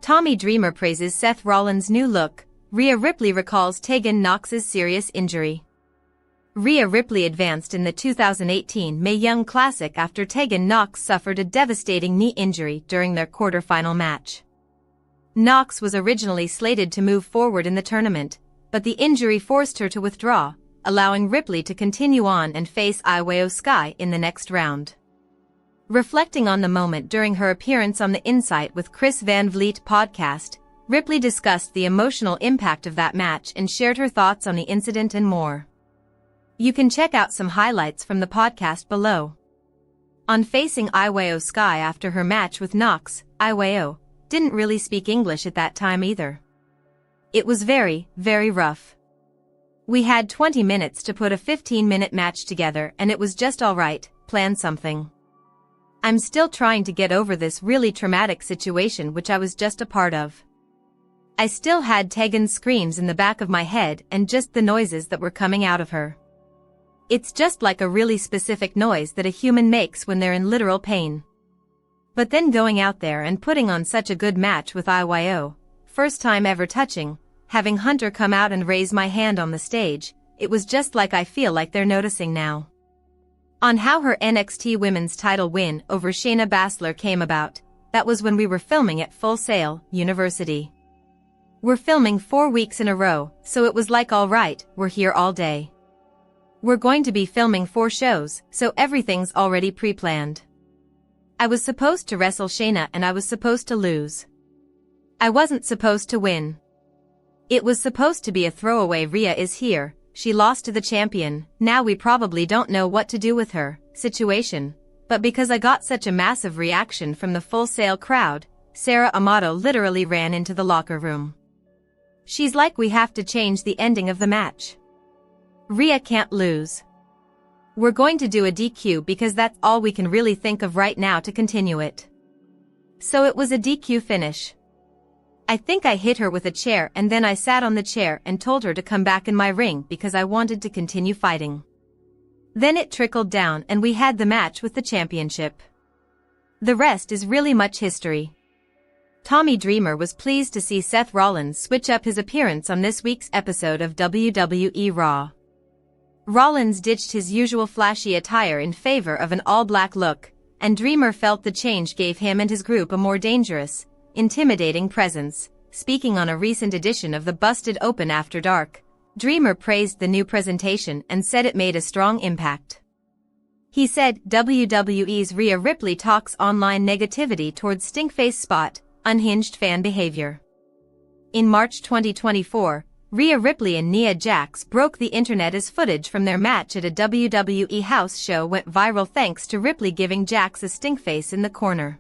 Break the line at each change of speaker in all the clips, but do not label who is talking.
Tommy Dreamer praises Seth Rollins' new look. Rhea Ripley recalls Tegan Nox's serious injury. Rhea Ripley advanced in the 2018 Mae Young Classic after Tegan Nox suffered a devastating knee injury during their quarterfinal match. Nox was originally slated to move forward in the tournament, but the injury forced her to withdraw, allowing Ripley to continue on and face Io Sky in the next round. Reflecting on the moment during her appearance on the Insight with Chris Van Vliet podcast, Ripley discussed the emotional impact of that match and shared her thoughts on the incident and more. You can check out some highlights from the podcast below. On facing Io Sky after her match with Nox, Io didn't really speak English at that time either. It was very, very rough. We had 20 minutes to put a 15-minute match together and it was just alright, plan something. I'm still trying to get over this really traumatic situation which I was just a part of. I still had Tegan's screams in the back of my head and just the noises that were coming out of her. It's just like a really specific noise that a human makes when they're in literal pain. But then going out there and putting on such a good match with Io, first time ever touching, having Hunter come out and raise my hand on the stage, it was just like I feel like they're noticing now. On how her NXT Women's title win over Shayna Baszler came about, that was when we were filming at Full Sail University. We're filming 4 weeks in a row, so it was like alright, we're here all day. We're going to be filming 4 shows, so everything's already pre-planned. I was supposed to wrestle Shayna and I was supposed to lose. I wasn't supposed to win. It was supposed to be a throwaway Rhea is here, she lost to the champion, now we probably don't know what to do with her, situation. But because I got such a massive reaction from the Full Sail crowd, Sarah Amato literally ran into the locker room. She's like, we have to change the ending of the match. Rhea can't lose. We're going to do a DQ because that's all we can really think of right now to continue it. So it was a DQ finish. I think I hit her with a chair and then I sat on the chair and told her to come back in my ring because I wanted to continue fighting. Then it trickled down and we had the match with the championship. The rest is really much history. Tommy Dreamer was pleased to see Seth Rollins switch up his appearance on this week's episode of WWE Raw. Rollins ditched his usual flashy attire in favor of an all-black look, and Dreamer felt the change gave him and his group a more dangerous, intimidating presence. Speaking on a recent edition of the Busted Open After Dark, Dreamer praised the new presentation and said it made a strong impact. He said, WWE's Rhea Ripley talks online negativity towards Stinkface spot, unhinged fan behavior. In March 2024, Rhea Ripley and Nia Jax broke the internet as footage from their match at a WWE house show went viral thanks to Ripley giving Jax a stinkface in the corner.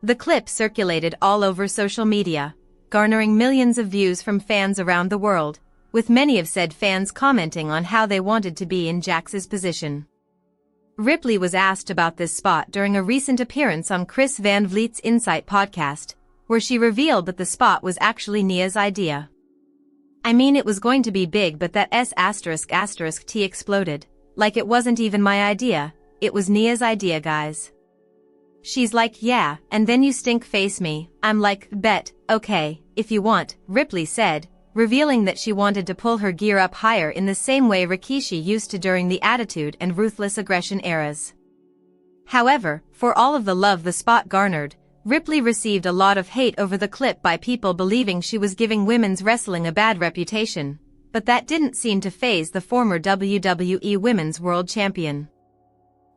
The clip circulated all over social media, garnering millions of views from fans around the world, with many of said fans commenting on how they wanted to be in Jax's position. Ripley was asked about this spot during a recent appearance on Chris Van Vliet's Insight podcast, where she revealed that the spot was actually Nia's idea. I mean, it was going to be big, but that S***T exploded. Like it wasn't even my idea, it was Nia's idea, guys. She's like, yeah, and then you stink face me. I'm like, bet, okay, if you want, Ripley said, revealing that she wanted to pull her gear up higher in the same way Rikishi used to during the Attitude and Ruthless Aggression eras. However, for all of the love the spot garnered, Ripley received a lot of hate over the clip by people believing she was giving women's wrestling a bad reputation, but that didn't seem to faze the former WWE Women's World Champion.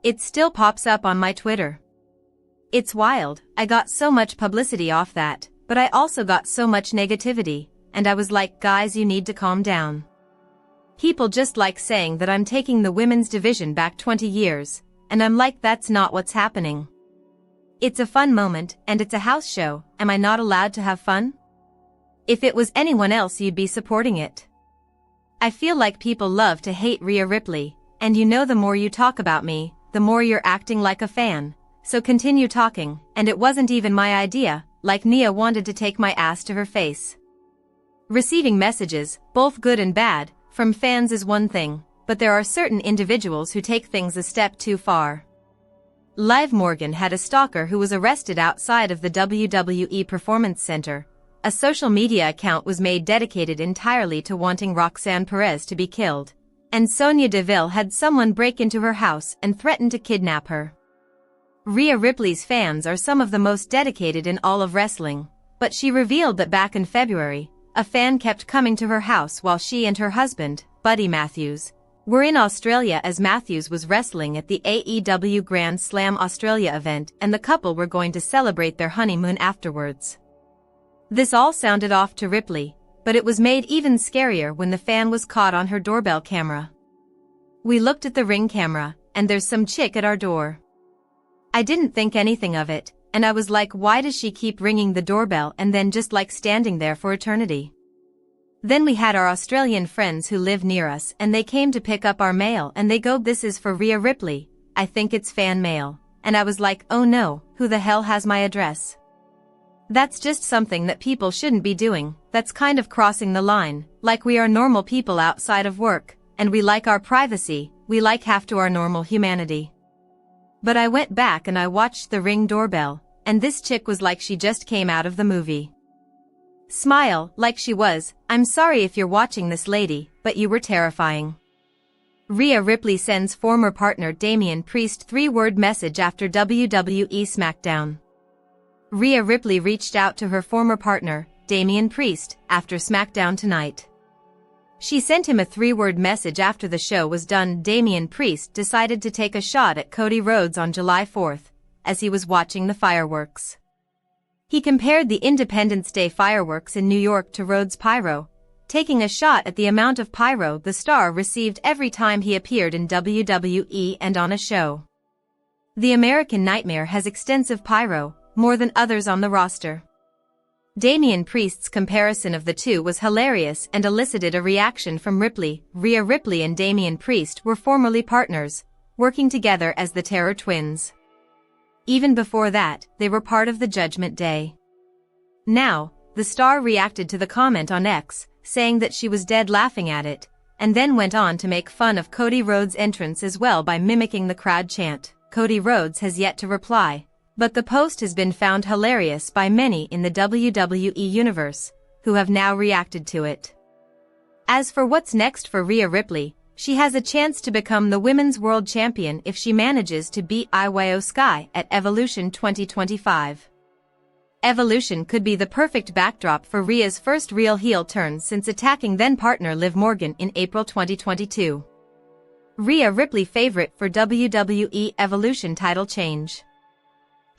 It still pops up on my Twitter. It's wild, I got so much publicity off that, but I also got so much negativity, and I was like, guys, you need to calm down. People just like saying that I'm taking the women's division back 20 years, and I'm like, that's not what's happening. It's a fun moment, and it's a house show, am I not allowed to have fun? If it was anyone else you'd be supporting it. I feel like people love to hate Rhea Ripley, and you know the more you talk about me, the more you're acting like a fan, so continue talking, and it wasn't even my idea, like Nia wanted to take my ass to her face. Receiving messages, both good and bad, from fans is one thing, but there are certain individuals who take things a step too far. Liv Morgan had a stalker who was arrested outside of the WWE Performance Center. A social media account was made dedicated entirely to wanting Roxanne Perez to be killed. And Sonya Deville had someone break into her house and threaten to kidnap her. Rhea Ripley's fans are some of the most dedicated in all of wrestling, but she revealed that back in February, a fan kept coming to her house while she and her husband, Buddy Matthews, were in Australia as Matthews was wrestling at the AEW Grand Slam Australia event and the couple were going to celebrate their honeymoon afterwards. This all sounded off to Ripley, but it was made even scarier when the fan was caught on her doorbell camera. "We looked at the Ring camera, and there's some chick at our door. I didn't think anything of it, and I was like, why does she keep ringing the doorbell and then just like standing there for eternity? Then we had our Australian friends who live near us and they came to pick up our mail and they go, this is for Rhea Ripley, I think it's fan mail, and I was like, oh no, who the hell has my address? That's just something that people shouldn't be doing, that's kind of crossing the line, like we are normal people outside of work, and we like our privacy, we like half to our normal humanity. But I went back and I watched the Ring doorbell, and this chick was like she just came out of the movie. Smile, like she was, I'm sorry if you're watching this lady, but you were terrifying." Rhea Ripley sends former partner Damian Priest 3-word message after WWE SmackDown. Rhea Ripley reached out to her former partner, Damian Priest, after SmackDown tonight. She sent him a 3-word message after the show was done. Damian Priest decided to take a shot at Cody Rhodes on July 4th, as he was watching the fireworks. He compared the Independence Day fireworks in New York to Rhodes' pyro, taking a shot at the amount of pyro the star received every time he appeared in WWE and on a show. The American Nightmare has extensive pyro, more than others on the roster. Damian Priest's comparison of the two was hilarious and elicited a reaction from Ripley. Rhea Ripley and Damian Priest were formerly partners, working together as the Terror Twins. Even before that, they were part of the Judgment Day. Now, the star reacted to the comment on X, saying that she was dead laughing at it, and then went on to make fun of Cody Rhodes' entrance as well by mimicking the crowd chant. Cody Rhodes has yet to reply, but the post has been found hilarious by many in the WWE universe, who have now reacted to it. As for what's next for Rhea Ripley, she has a chance to become the Women's World Champion if she manages to beat Io Sky at Evolution 2025. Evolution could be the perfect backdrop for Rhea's first real heel turn since attacking then-partner Liv Morgan in April 2022. Rhea Ripley favorite for WWE Evolution title change.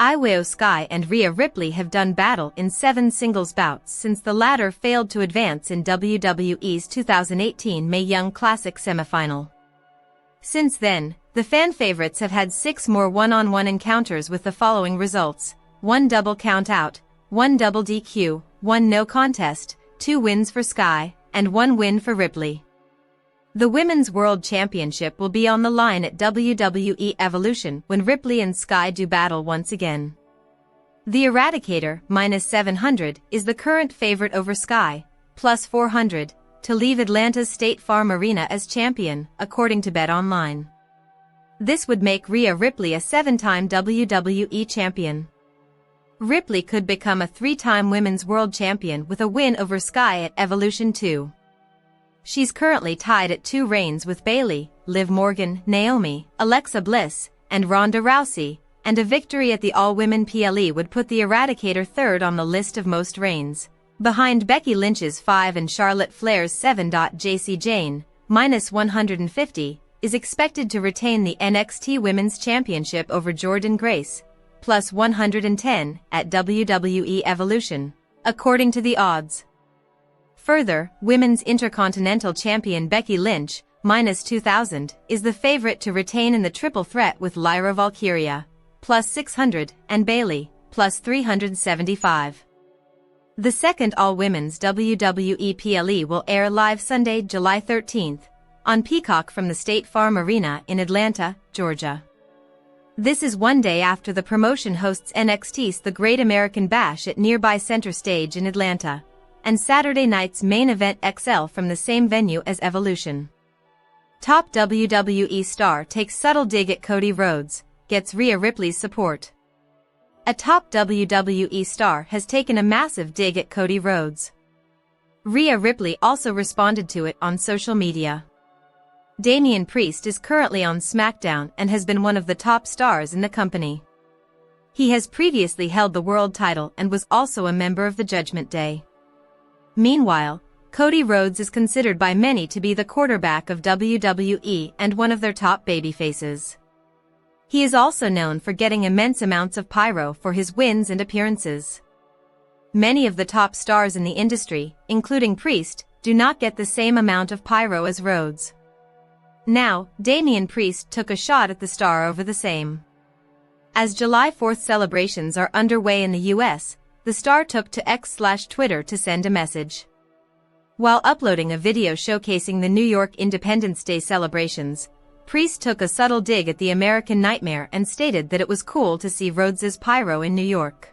Io Sky and Rhea Ripley have done battle in 7 singles bouts since the latter failed to advance in WWE's 2018 Mae Young Classic semifinal. Since then, the fan favorites have had 6 more one-on-one encounters with the following results: 1 double count out, 1 double DQ, 1 no contest, 2 wins for Sky, and 1 win for Ripley. The Women's World Championship will be on the line at WWE Evolution when Ripley and Sky do battle once again. The Eradicator, -700, is the current favorite over Sky, +400, to leave Atlanta's State Farm Arena as champion, according to BetOnline. This would make Rhea Ripley a 7-time WWE champion. Ripley could become a 3-time Women's World Champion with a win over Sky at Evolution 2. She's currently tied at 2 reigns with Bayley, Liv Morgan, Naomi, Alexa Bliss, and Ronda Rousey, and a victory at the All-Women PLE would put the Eradicator 3rd on the list of most reigns, behind Becky Lynch's 5 and Charlotte Flair's 7. Jacy Jayne, -150, is expected to retain the NXT Women's Championship over Jordynne Grace, +110, at WWE Evolution, according to the odds. Further, Women's Intercontinental Champion Becky Lynch, -2000, is the favorite to retain in the triple threat with Lyra Valkyria, +600, and Bayley, +375. The second all-women's WWE PLE will air live Sunday, July 13th, on Peacock from the State Farm Arena in Atlanta, Georgia. This is 1 day after the promotion hosts NXT's The Great American Bash at nearby Center Stage in Atlanta, and Saturday night's Main Event XL from the same venue as Evolution. Top WWE star takes subtle dig at Cody Rhodes, gets Rhea Ripley's support. A top WWE star has taken a massive dig at Cody Rhodes. Rhea Ripley also responded to it on social media. Damian Priest is currently on SmackDown and has been one of the top stars in the company. He has previously held the world title and was also a member of the Judgment Day. Meanwhile, Cody Rhodes is considered by many to be the quarterback of WWE and one of their top babyfaces. He is also known for getting immense amounts of pyro for his wins and appearances. Many of the top stars in the industry, including Priest, do not get the same amount of pyro as Rhodes. Now, Damian Priest took a shot at the star over the same. As July 4th celebrations are underway in the US, the star took to X/Twitter to send a message. While uploading a video showcasing the New York Independence Day celebrations, Priest took a subtle dig at the American Nightmare and stated that it was cool to see Rhodes's pyro in New York.